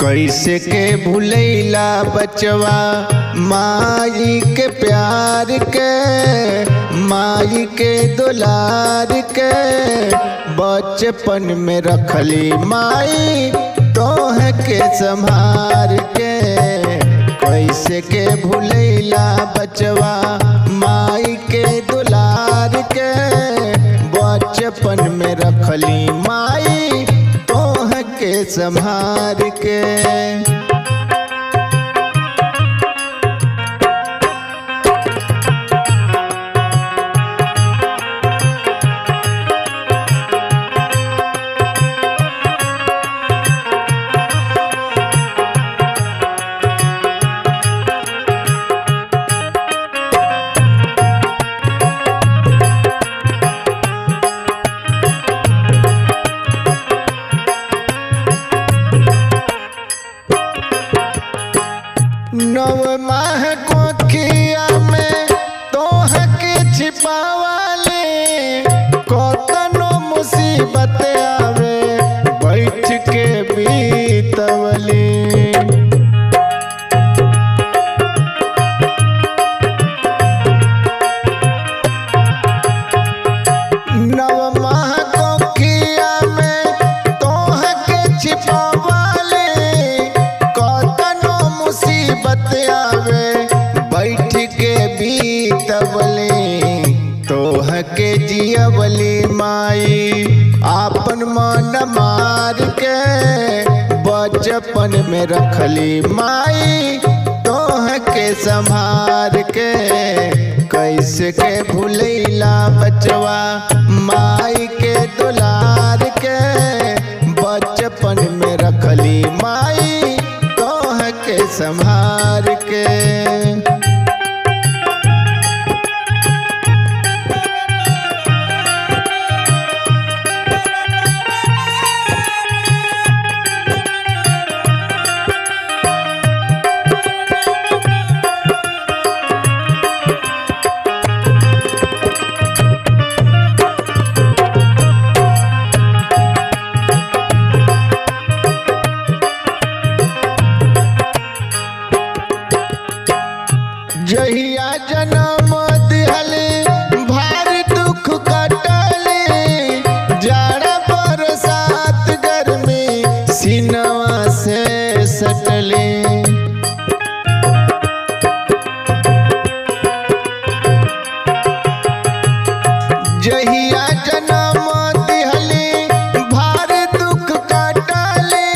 कैसे के भूलैला बचवा माई के प्यार के, माई के दुलार के बचपन में रखली माई तोह के संभार के। कैसे के भूलैला बचवा माई के दुलार के बचपन में रखली माई तोह के संभार के। नव माह कोखिया में तोह के छिपावाले, कतनो मुसीबत आवे बैठ के बीतवली। नव माह कोखिया में तोह के छिपावाले, मुसीबत आवे बैठ के बीतवले। तोह के जियवली माई आपन मन मार के बचपन में रखली माई तोह के संभार के। कैसे के भूलैला बचवा माई के दुलार के बचपन में रखली माई तोह के संभार के। जहिया जन्म दिहले भार दुख कटले, जाड़ा बरसात गर्मी सीनवा से सटले। जहिया जन्म दिहले भार दुख कटले,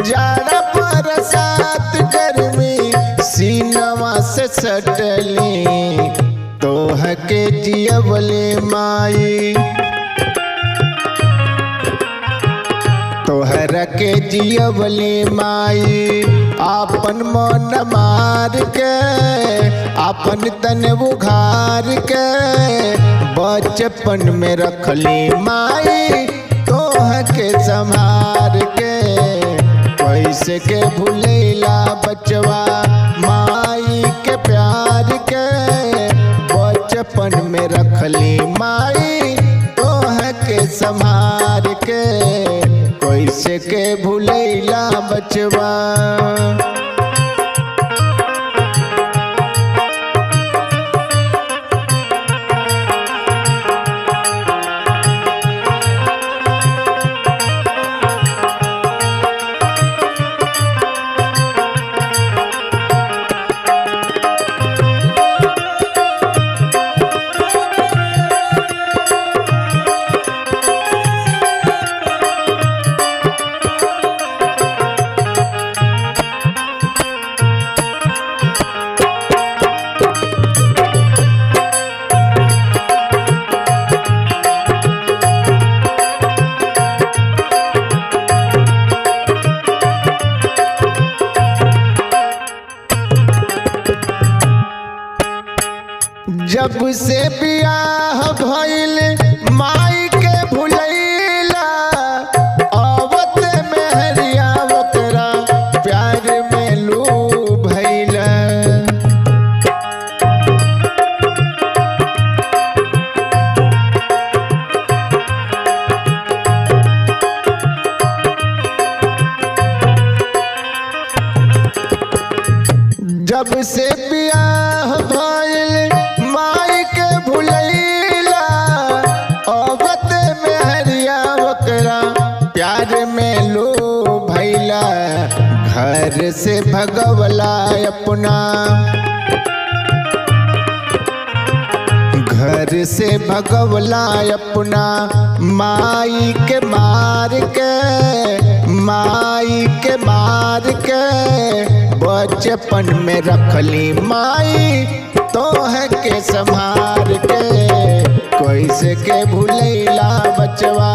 जाड़ा बरसात गर्मी सीनवा से सटली। तोह के जियवले माई तोहरा के जियवले माई आपन मन मार के, आपन तन उघार के बचपन में रखली माई तोह के संभार के। कैसे के भूलैला बचवा माई के प्यार के बचपन में रखली माई तोह के संभार के। कैसे के भूलैला बचवा। जब से बियाह भइल माई के भूलैला, आवत मेहरिया ओकरा प्यार में लूभैला। जब से बियाह भइल माई के भुलैला औवत में हरिया ओकरा प्यार में लो भैला घर से भगवला अपना घर से भगवला अपना माई के मार के बचपन में रखली माई तोह के संभार के कैसे के भुलैला बचवा